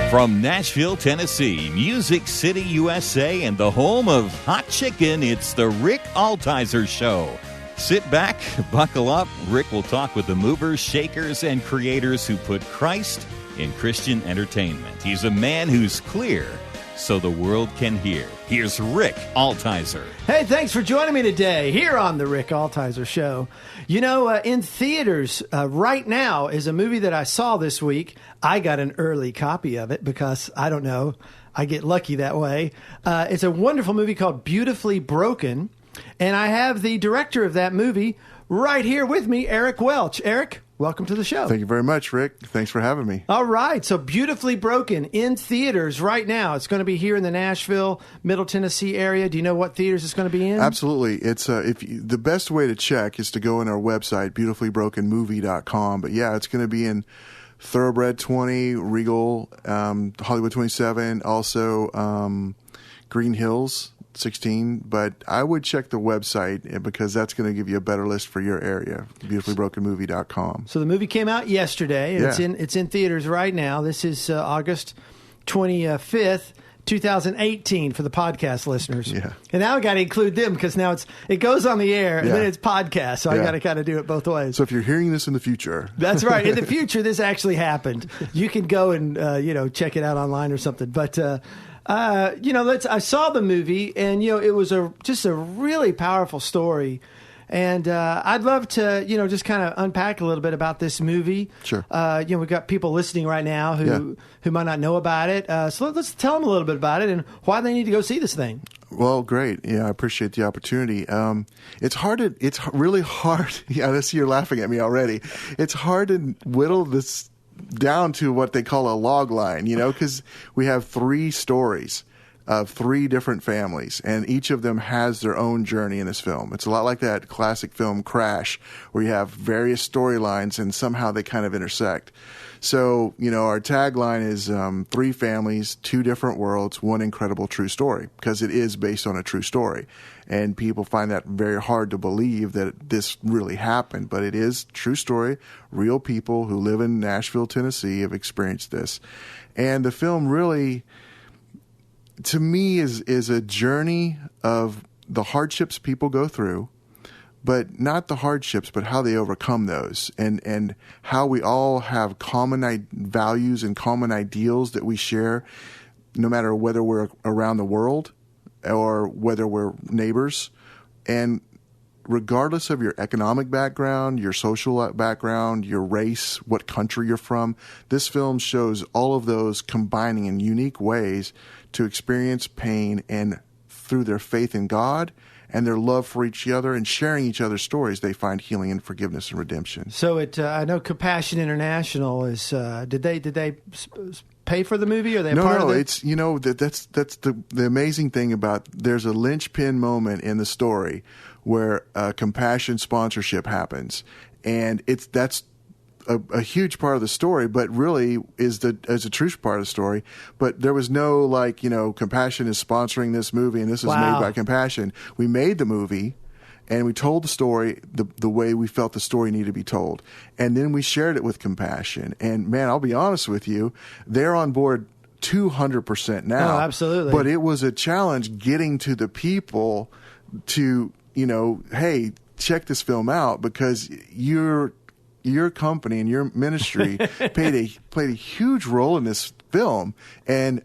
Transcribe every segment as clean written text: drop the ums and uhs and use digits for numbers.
From Nashville, Tennessee, Music City, USA, and the home of hot chicken, it's the Rick Altizer Show. Sit back, buckle up. Rick will talk with the movers, shakers, and creators who put Christ in Christian entertainment. He's a man who's clear so the world can hear. Here's Rick Altizer. Hey, thanks for joining me today here on the Rick Altizer Show. You know, in theaters right now is a movie that I saw this week. I got an early copy of it because, I don't know, I get lucky that way. It's a wonderful movie called Beautifully Broken, and I have the director of that movie right here with me, Eric Welch. Eric, welcome to the show. Thank you very much, Rick. Thanks for having me. All right. So Beautifully Broken in theaters right now. It's going to be here in the Nashville, Middle Tennessee area. Do you know what theaters it's going to be in? Absolutely. It's the best way to check is to go on our website, beautifully.brokenmovie.com. But yeah, it's going to be in Thoroughbred 20, Regal, Hollywood 27, also Green Hills 16, but I would check the website because that's going to give you a better list for your area, beautifully.brokenmovie.com. So the movie came out yesterday, and it's in theaters right now. This is August 25th, 2018 for the podcast listeners. Yeah. And now I got to include them because now it goes on the air and then it's podcast, so I got to kind of do it both ways. So if you're hearing this in the future. That's right. In the future, this actually happened. You can go and check it out online or something. But I saw the movie, and it was just a really powerful story, and I'd love to just kind of unpack a little bit about this movie. Sure. We've got people listening right now who might not know about it. So let's tell them a little bit about it and why they need to go see this thing. Well, great. Yeah, I appreciate the opportunity. It's really hard. Yeah, I see you're laughing at me already. It's hard to whittle this down to what they call a log line, because we have three stories of three different families, and each of them has their own journey in this film. It's a lot like that classic film Crash, where you have various storylines and somehow they kind of intersect. So, our tagline is three families, two different worlds, one incredible true story, because it is based on a true story. And people find that very hard to believe that this really happened, but it is true story. Real people who live in Nashville, Tennessee have experienced this. And the film really, to me, is a journey of the hardships people go through, but not the hardships, but how they overcome those, and how we all have common values and common ideals that we share, no matter whether we're around the world or whether we're neighbors. And regardless of your economic background, your social background, your race, what country you're from, this film shows all of those combining in unique ways to experience pain, and through their faith in God and their love for each other and sharing each other's stories, they find healing and forgiveness and redemption. So I know Compassion International is, did they pay for the movie, or are they part of it? No, it's, that's the amazing thing about, there's a linchpin moment in the story where Compassion sponsorship happens, and that's a huge part of the story, but really is a true part of the story. But there was no Compassion is sponsoring this movie and this is made by Compassion. We made the movie and we told the story the way we felt the story needed to be told. And then we shared it with Compassion. And man, I'll be honest with you, they're on board 200% now. Oh, absolutely. But it was a challenge getting to the people to, hey, check this film out, because your company and your ministry played a huge role in this film, and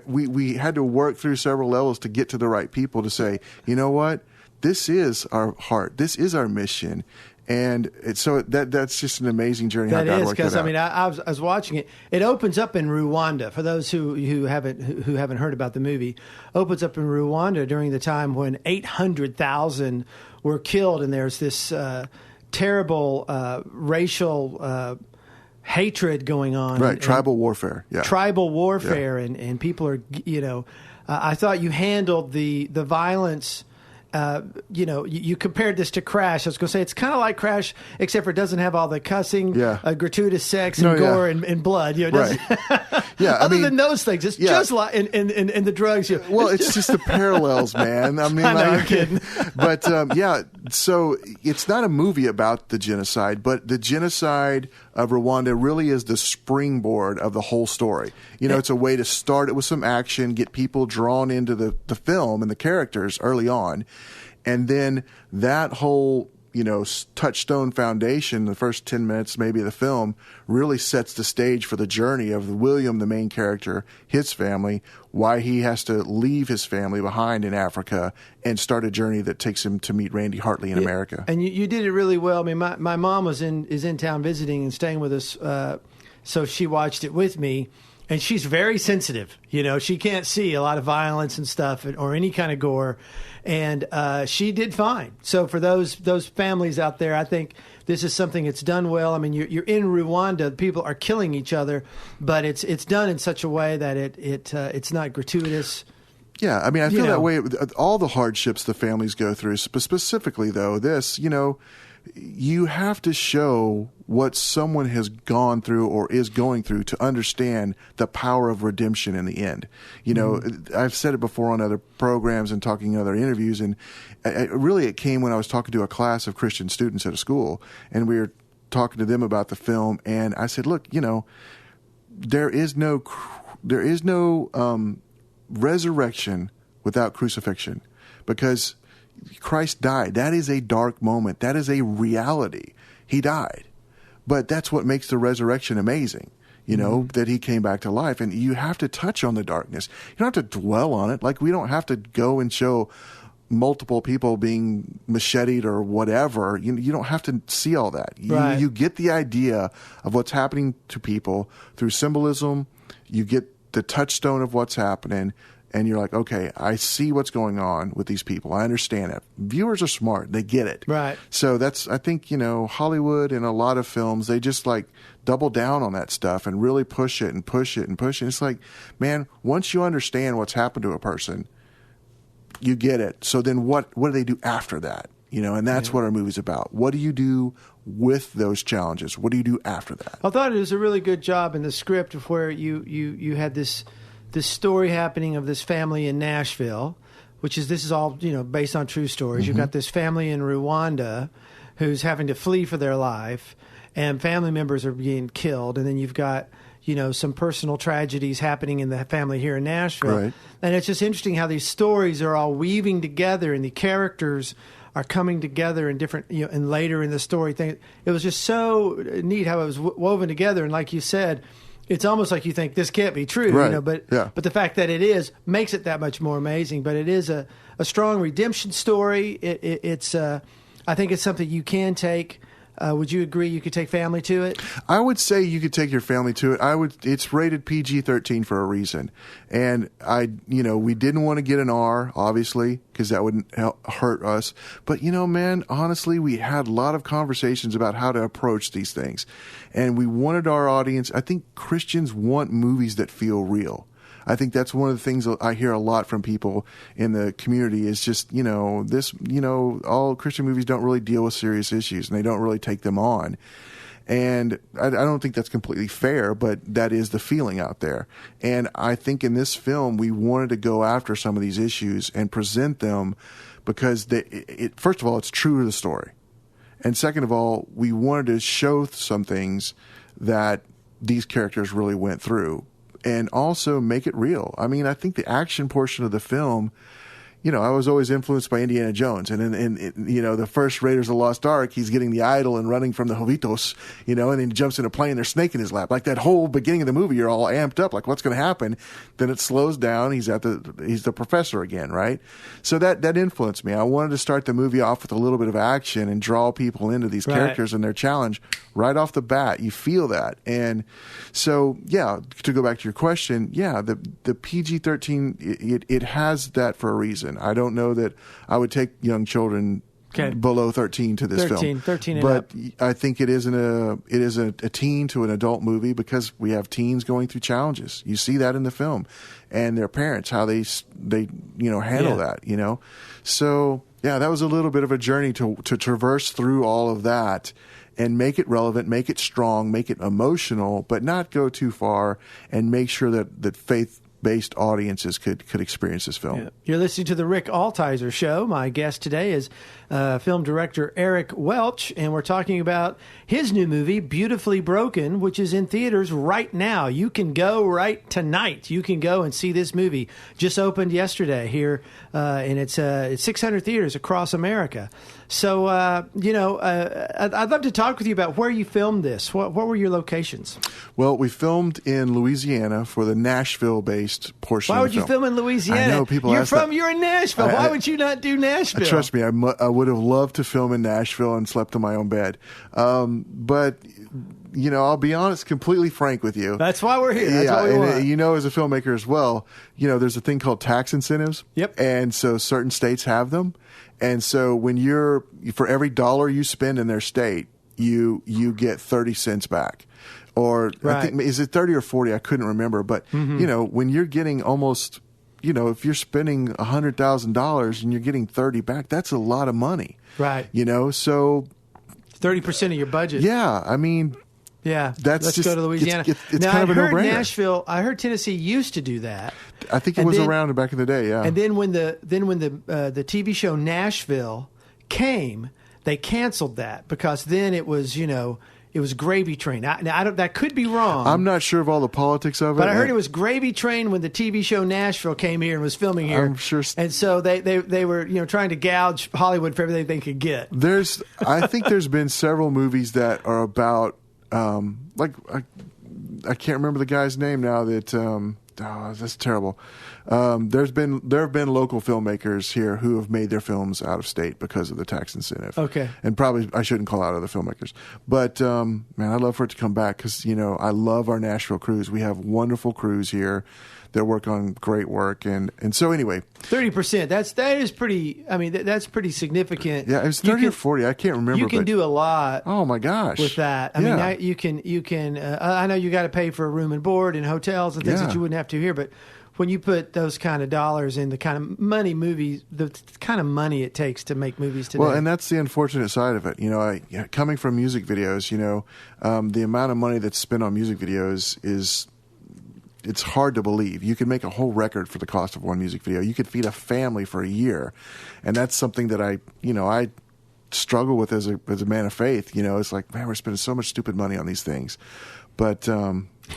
we had to work through several levels to get to the right people to say, you know what, this is our heart, this is our mission, and so that's just an amazing journey. That is, because I was watching it. It opens up in Rwanda. For those who haven't heard about the movie, opens up in Rwanda during the time when 800,000 were killed, and there's this terrible racial hatred going on. Right, tribal warfare. Yeah. Tribal warfare, and people are, I thought you handled the violence. You compared this to Crash. I was going to say it's kind of like Crash, except for it doesn't have all the cussing, gratuitous sex, and gore and blood. Right. Yeah. Other than those things, it's just like in the drugs. Well, it's just the parallels, man. I mean, I'm kidding. But So it's not a movie about the genocide, but the genocide of Rwanda really is the springboard of the whole story. It's a way to start it with some action, get people drawn into the film and the characters early on. And then that whole, touchstone foundation, the first 10 minutes maybe of the film, really sets the stage for the journey of William, the main character, his family, why he has to leave his family behind in Africa and start a journey that takes him to meet Randy Hartley in America. And you did it really well. I mean, my mom is in town visiting and staying with us, so she watched it with me. And she's very sensitive. She can't see a lot of violence and stuff or any kind of gore. And she did fine. So for those families out there, I think this is something that's done well. I mean, you're in Rwanda. People are killing each other, but it's done in such a way that it's not gratuitous. Yeah, I mean, I feel that way. All the hardships the families go through, specifically, though, this, you have to show what someone has gone through or is going through to understand the power of redemption in the end. I've said it before on other programs and talking in other interviews, and it came when I was talking to a class of Christian students at a school, and we were talking to them about the film, and I said, look, there is no resurrection without crucifixion, because Christ died. That is a dark moment. That is a reality. He died. But that's what makes the resurrection amazing, that he came back to life. And you have to touch on the darkness. You don't have to dwell on it. Like, we don't have to go and show multiple people being macheted or whatever. You don't have to see all that. Right. You get the idea of what's happening to people through symbolism. You get the touchstone of what's happening. And you're like, okay, I see what's going on with these people. I understand it. Viewers are smart. They get it. Right. So I think, Hollywood and a lot of films, they just double down on that stuff and really push it and push it and push it. It's like, man, once you understand what's happened to a person, you get it. So then what do they do after that? And that's what our movie's about. What do you do with those challenges? What do you do after that? I thought it was a really good job in the script of where you had this story happening of this family in Nashville, this is all, based on true stories. Mm-hmm. You've got this family in Rwanda who's having to flee for their life, and family members are being killed. And then you've got, some personal tragedies happening in the family here in Nashville. Right. And it's just interesting how these stories are all weaving together and the characters are coming together in different, and later in the story thing. It was just so neat how it was woven together. And like you said, it's almost like you think this can't be true, right. But the fact that it is makes it that much more amazing. But it is a strong redemption story. It's I think it's something you can take. Would you agree you could take family to it? I would say you could take your family to it. It's rated PG-13 for a reason. And we didn't want to get an R, obviously, because that wouldn't hurt us. But, man, honestly, we had a lot of conversations about how to approach these things. And we wanted our audience, I think Christians want movies that feel real. I think that's one of the things I hear a lot from people in the community is just, all Christian movies don't really deal with serious issues and they don't really take them on. And I don't think that's completely fair, but that is the feeling out there. And I think in this film, we wanted to go after some of these issues and present them because first of all, it's true to the story. And second of all, we wanted to show some things that these characters really went through. And also make it real. I mean, I think the action portion of the film, I was always influenced by Indiana Jones. And in the first Raiders of the Lost Ark, he's getting the idol and running from the Jovitos, and then he jumps in a plane, there's a snake in his lap. Like that whole beginning of the movie, you're all amped up, like what's going to happen? Then it slows down. He's the professor again, right? So that influenced me. I wanted to start the movie off with a little bit of action and draw people into these characters and their challenge right off the bat. You feel that. And so, to go back to your question, the PG-13, it has that for a reason. I don't know that I would take young children below 13 to this film. 13 and but up. I think it is a teen to an adult movie because we have teens going through challenges. You see that in the film, and their parents, how they handle that. So that was a little bit of a journey to traverse through all of that and make it relevant, make it strong, make it emotional, but not go too far, and make sure that faith based audiences could experience this film. Yeah. You're listening to the Rick Altizer Show. My guest today is film director Eric Welch, and we're talking about his new movie, Beautifully Broken, which is in theaters right now. You can go right tonight. You can go and see this movie. Just opened yesterday here, and it's 600 theaters across America. So, I'd love to talk with you about where you filmed this. What were your locations? Well, we filmed in Louisiana for the Nashville-based portion Why of would the you film. film in Louisiana? I know, people ask that. You're in Nashville. Why would you not do Nashville? Trust me, I would have loved to film in Nashville and slept in my own bed. But, I'll be honest, completely frank with you. That's why we're here. That's what we want. As a filmmaker as well, there's a thing called tax incentives. Yep. And so certain states have them. And so for every dollar you spend in their state, you get 30 cents back. Or right. I think, is it 30 or 40? I couldn't remember. But, when you're getting almost, if you're spending $100,000 and you're getting 30 back, that's a lot of money. Right. So 30% of your budget. Yeah. I mean, yeah, let's go to Louisiana. It's now, kind of a no-brainer. Nashville. I heard Tennessee used to do that. I think it was around back in the day. Yeah. And then when the TV show Nashville came, they canceled that because then it was it was Gravy Train. Now that could be wrong. I'm not sure of all the politics of it. But I heard it was Gravy Train when the TV show Nashville came here and was filming here. I'm sure. And so they were trying to gouge Hollywood for everything they could get. I think there's been several movies that are about I can't remember the guy's name now. That's terrible. There have been local filmmakers here who have made their films out of state because of the tax incentive. Okay. And probably I shouldn't call out other filmmakers, but man, I'd love for it to come back because I love our Nashville crews. We have wonderful crews here that work on great work, and so anyway, 30%. That is pretty. I mean, that's pretty significant. Yeah, it was 30 or 40. I can't remember. You can do a lot. Oh my gosh, with that. I mean, now you can. I know you got to pay for room and board and hotels and things that you wouldn't have to here, but when you put those kind of dollars in the kind of money the kind of money it takes to make movies today. Well, and that's the unfortunate side of it. Coming from music videos, the amount of money that's spent on music videos is. It's hard to believe. You can make a whole record for the cost of one music video. You could feed a family for a year, and that's something that I struggle with as a man of faith. It's like, man, we're spending so much stupid money on these things. But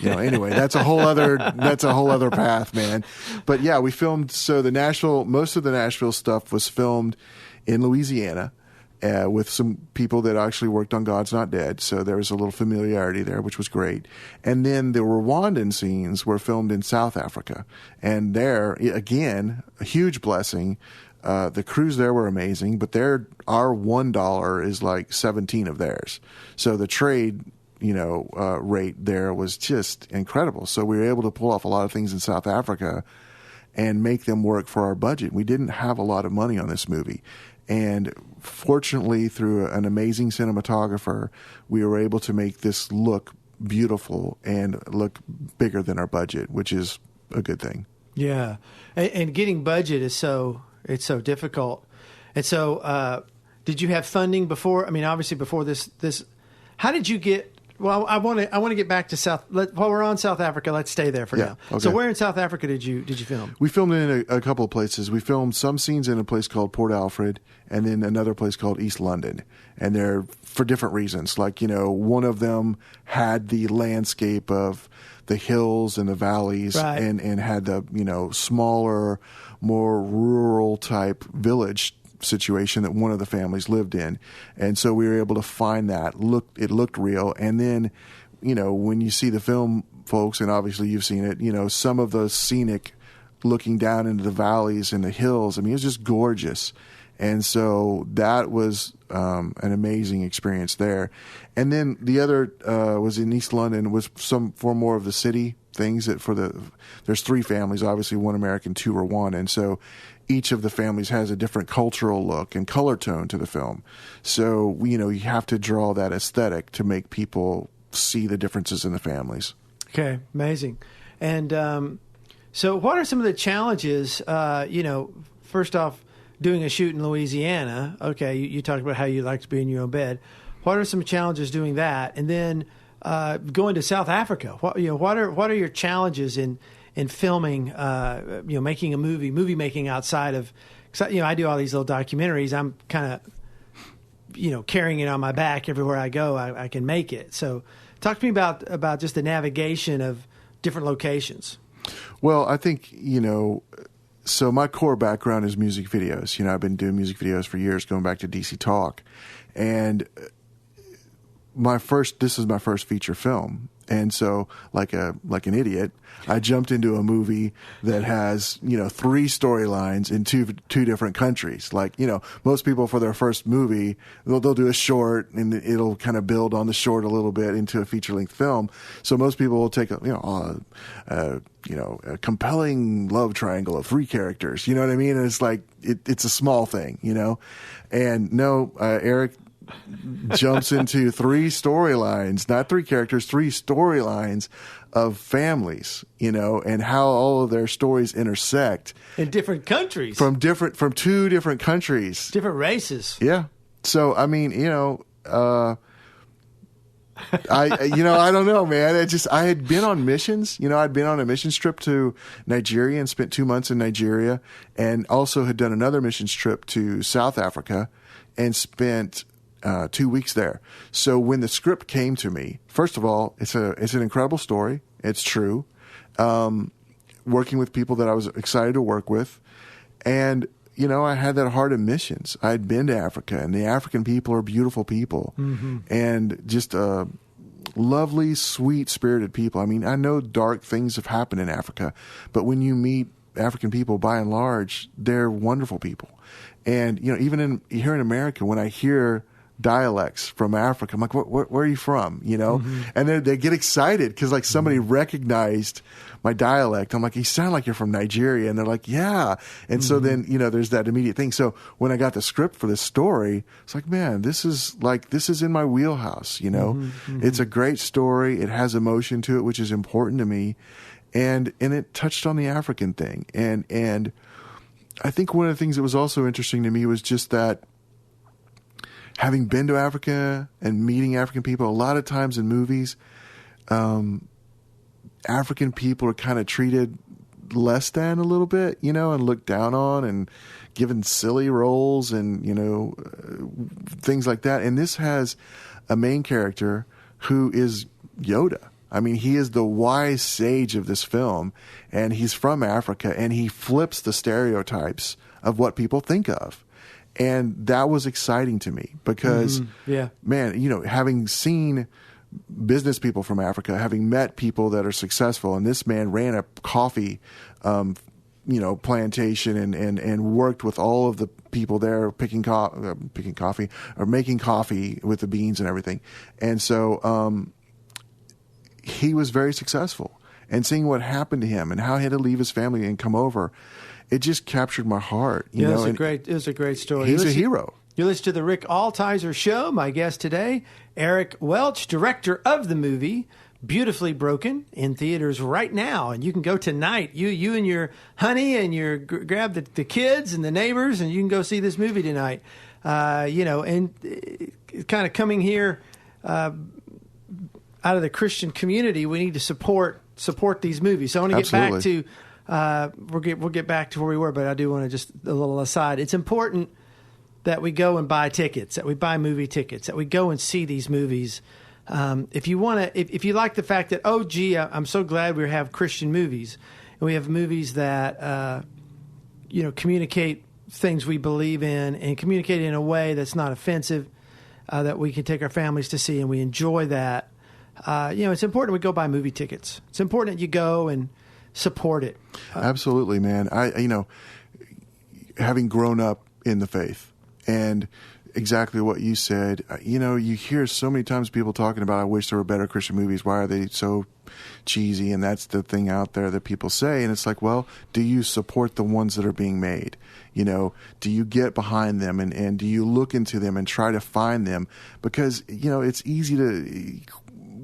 anyway, that's a whole other path, man. But yeah, we filmed. So most of the Nashville stuff was filmed in Louisiana. With some people that actually worked on God's Not Dead. So there was a little familiarity there, which was great. And then the Rwandan scenes were filmed in South Africa. And there, again, a huge blessing. The crews there were amazing, but our $1 is like 17 of theirs. So the trade, rate there was just incredible. So we were able to pull off a lot of things in South Africa and make them work for our budget. We didn't have a lot of money on this movie. And fortunately, through an amazing cinematographer, we were able to make this look beautiful and look bigger than our budget, which is a good thing. Yeah, and getting budget is so difficult. And so, did you have funding before? I mean, obviously before this. How did you get? Well, I want to get back to while we're on South Africa, let's stay there for now. Okay. So where in South Africa did you film? We filmed in a couple of places. We filmed some scenes in a place called Port Alfred and then another place called East London. And they're for different reasons. Like, one of them had the landscape of the hills and the valleys, right, and had the, smaller, more rural type village situation that one of the families lived in. And so we were able to find that. It looked real. And then, when you see the film, folks, and obviously you've seen it, some of the scenic looking down into the valleys and the hills, it was just gorgeous. And so that was an amazing experience there. And then the other was in East London, was for more of the city things there's three families, obviously one American, two Rwandan. And so each of the families has a different cultural look and color tone to the film. So, you have to draw that aesthetic to make people see the differences in the families. Okay, amazing. And so what are some of the challenges, first off, doing a shoot in Louisiana? Okay, you talked about how you like to be in your own bed. What are some challenges doing that? And then going to South Africa, what are your challenges in in filming, making a movie making outside of, cause I do all these little documentaries. I'm kind of, carrying it on my back everywhere I go. I can make it. So talk to me about just the navigation of different locations. Well, I think, so my core background is music videos. I've been doing music videos for years, going back to DC Talk. And this is my first feature film. And so like an idiot, I jumped into a movie that has, 3 storylines in two different countries. Like, most people for their first movie, they'll do a short and it'll kind of build on the short a little bit into a feature length film. So most people will take a compelling love triangle of 3 characters. You know what I mean? And it's like, it's a small thing, and no, Eric jumps into 3 storylines, not 3 characters, 3 storylines of families, and how all of their stories intersect in different countries from 2 different countries, different races. Yeah. So, I mean, I don't know, man. I had been on missions, I'd been on a mission trip to Nigeria and spent 2 months in Nigeria, and also had done another mission trip to South Africa and spent 2 weeks there. So when the script came to me, first of all, it's an incredible story. It's true. Working with people that I was excited to work with. And, I had that heart of missions. I'd been to Africa, and the African people are beautiful people. Mm-hmm. And just lovely, sweet spirited people. I mean, I know dark things have happened in Africa, but when you meet African people, by and large, they're wonderful people. And, even here in America, when I hear dialects from Africa, I'm like, where are you from? Mm-hmm. And then they get excited because like somebody recognized my dialect. I'm like, you sound like you're from Nigeria. And they're like, yeah. And so then, there's that immediate thing. So when I got the script for this story, it's like, man, this is in my wheelhouse. It's a great story. It has emotion to it, which is important to me. And it touched on the African thing. And I think one of the things that was also interesting to me was just that, having been to Africa and meeting African people, a lot of times in movies, African people are kind of treated less than a little bit, and looked down on and given silly roles and, things like that. And this has a main character who is Yoda. I mean, he is the wise sage of this film, and he's from Africa, and he flips the stereotypes of what people think of. And that was exciting to me because, man, having seen business people from Africa, having met people that are successful, and this man ran a coffee, plantation and worked with all of the people there picking coffee or making coffee with the beans and everything. And so he was very successful. And seeing what happened to him and how he had to leave his family and come over, it just captured my heart. It was a great story. He's a hero. You listen to the Rick Altizer Show. My guest today, Eric Welch, director of the movie Beautifully Broken, in theaters right now. And you can go tonight. You and your honey and your grab the kids and the neighbors, and you can go see this movie tonight. And kind of coming here out of the Christian community, we need to support these movies. So I want to get back to. We'll get back to where we were, but I do want to just a little aside. It's important that we go and buy tickets, that we buy movie tickets, that we go and see these movies. If you like the fact that, I'm so glad we have Christian movies, and we have movies that communicate things we believe in and communicate in a way that's not offensive, that we can take our families to see, and we enjoy that. It's important we go buy movie tickets. It's important that you go and support it. Absolutely, man. Having grown up in the faith and exactly what you said, you hear so many times people talking about, I wish there were better Christian movies. Why are they so cheesy? And that's the thing out there that people say. And it's like, well, do you support the ones that are being made? Do you get behind them and do you look into them and try to find them? Because, it's easy to...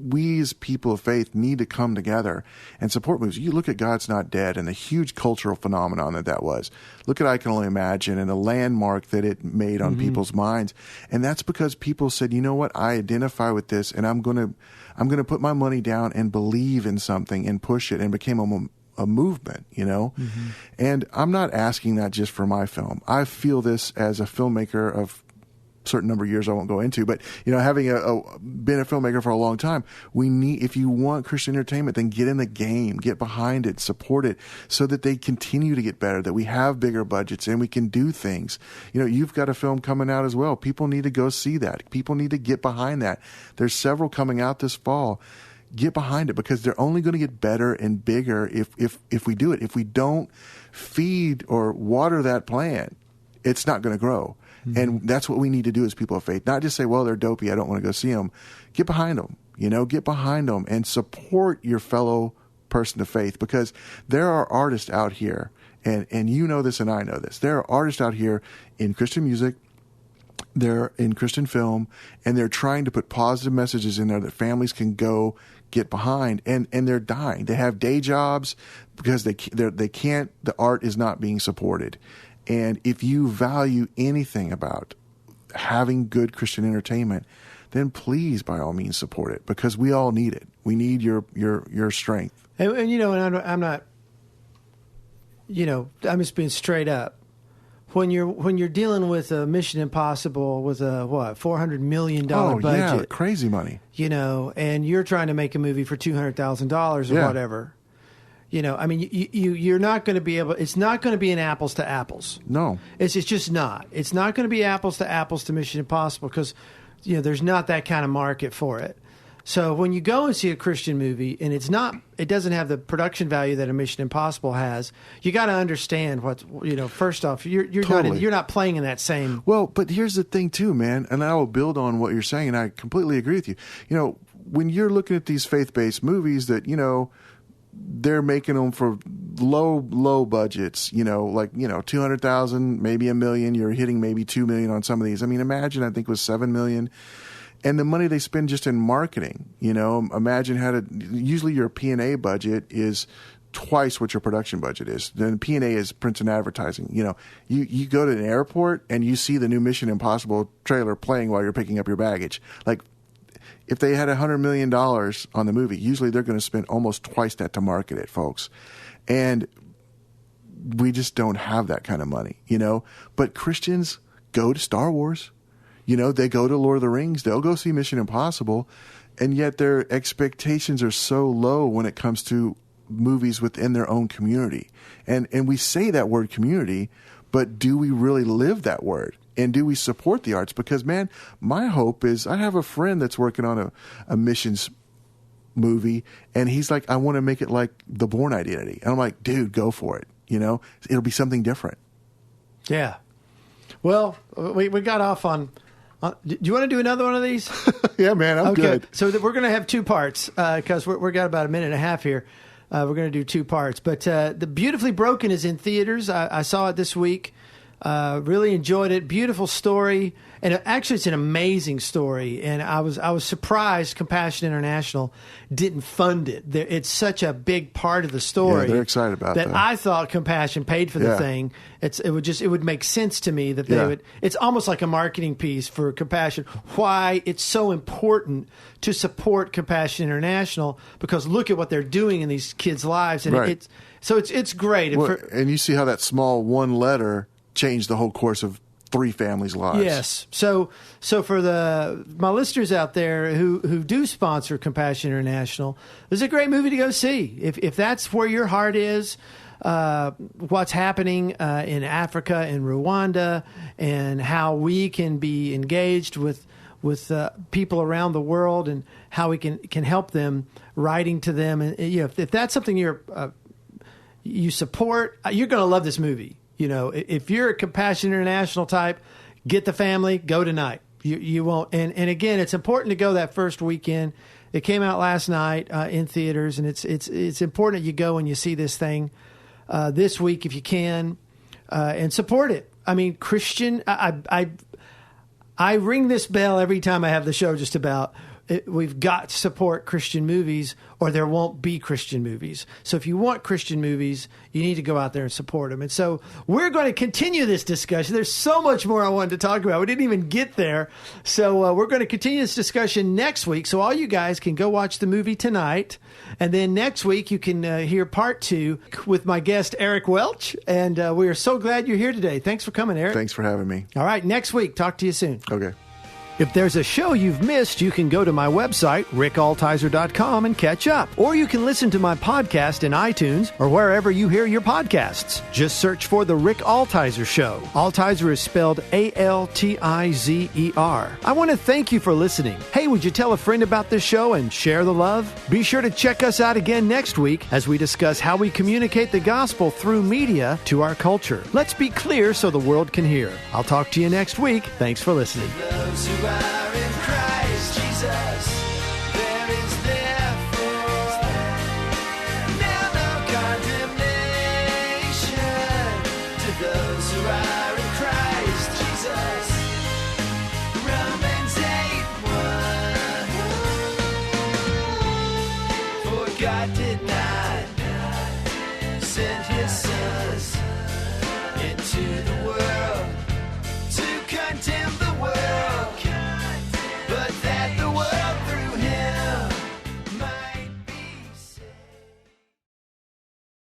We as people of faith need to come together and support movies. You look at God's Not Dead and the huge cultural phenomenon that was. Look at I Can Only Imagine and the landmark that it made on people's minds. And that's because people said, you know what, I identify with this and I'm going to put my money down and believe in something and push it, and became a movement, you know? Mm-hmm. And I'm not asking that just for my film. I feel this as a filmmaker of certain number of years I won't go into, but you know, having been a filmmaker for a long time, if you want Christian entertainment, then get in the game, get behind it, support it so that they continue to get better, that we have bigger budgets and we can do things. You know, you've got a film coming out as well. People need to go see that. People need to get behind that. There's several coming out this fall. Get behind it because they're only going to get better and bigger if we do it. If we don't feed or water that plant, it's not going to grow. And that's what we need to do as people of faith. Not just say, well, they're dopey, I don't want to go see them. Get behind them, you know, get behind them and support your fellow person of faith because there are artists out here, and you know this and I know this. There are artists out here in Christian music, they're in Christian film, and they're trying to put positive messages in there that families can go get behind, and they're dying. They have day jobs because they can't, the art is not being supported. And if you value anything about having good Christian entertainment, then please, by all means, support it because we all need it. We need your strength. And you know, and I'm not, you know, I'm just being straight up. When you're dealing with a Mission Impossible with a $400 million budget, yeah, crazy money. You know, and you're trying to make a movie for $200,000 or whatever. You know, I mean, you're not going to be able. It's not going to be an apples to apples. No, it's just not. It's not going to be apples to Mission Impossible because, you know, there's not that kind of market for it. So when you go and see a Christian movie and it doesn't have the production value that a Mission Impossible has, you got to understand what, you know. First off, you're totally. you're not playing in that same. Well, but here's the thing too, man, and I will build on what you're saying, and I completely agree with you. You know, when you're looking at these faith-based movies that, you know, they're making them for low budgets, you know, like, you know, 200,000, maybe $1 million. You're hitting maybe 2 million on some of these. I mean, Imagine, I think, was 7 million. And the money they spend just in marketing, you know, usually your P&A budget is twice what your production budget is. Then P&A is print and advertising. You know, you go to an airport and you see the new Mission Impossible trailer playing while you're picking up your baggage. Like, if they had $100 million on the movie, usually they're going to spend almost twice that to market it, folks. And we just don't have that kind of money, you know. But Christians go to Star Wars. You know, they go to Lord of the Rings. They'll go see Mission Impossible. And yet their expectations are so low when it comes to movies within their own community. And we say that word community, but do we really live that word? And do we support the arts? Because, man, my hope is I have a friend that's working on a missions movie, and he's like, I want to make it like the Bourne Identity. And I'm like, dude, go for it. You know, it'll be something different. Yeah. Well, we got off on do you want to do another one of these? Yeah, man, I'm good. So we're going to have two parts because we've got about a minute and a half here. We're going to do two parts. But The Beautifully Broken is in theaters. I saw it this week. Really enjoyed it. Beautiful story, and actually, it's an amazing story. And I was surprised Compassion International didn't fund it. It's such a big part of the story. Yeah, they're excited about that. I thought Compassion paid for the thing. It would make sense to me that they would. It's almost like a marketing piece for Compassion. Why it's so important to support Compassion International, because look at what they're doing in these kids' lives, and it's great. Well, and you see how that small one letter changed the whole course of 3 families' lives. Yes. So for my listeners out there who do sponsor Compassion International, this is a great movie to go see. If that's where your heart is, what's happening in Africa and Rwanda, and how we can be engaged with people around the world, and how we can help them, writing to them, and you know, if that's something you support, you're going to love this movie. You know, if you're a Compassion International type, get the family, go tonight. You won't. And again, it's important to go that first weekend. It came out last night in theaters, and it's important that you go and you see this thing this week if you can, and support it. I mean, Christian, I ring this bell every time I have the show, just about. we've got to support Christian movies or there won't be Christian movies. So if you want Christian movies, you need to go out there and support them. And so we're going to continue this discussion. There's so much more I wanted to talk about. We didn't even get there. So we're going to continue this discussion next week. So all you guys can go watch the movie tonight. And then next week you can hear part 2 with my guest, Eric Welch. And we are so glad you're here today. Thanks for coming, Eric. Thanks for having me. All right, next week. Talk to you soon. Okay. If there's a show you've missed, you can go to my website, rickaltizer.com, and catch up. Or you can listen to my podcast in iTunes or wherever you hear your podcasts. Just search for The Rick Altizer Show. Altizer is spelled Altizer. I want to thank you for listening. Hey, would you tell a friend about this show and share the love? Be sure to check us out again next week as we discuss how we communicate the gospel through media to our culture. Let's be clear so the world can hear. I'll talk to you next week. Thanks for listening.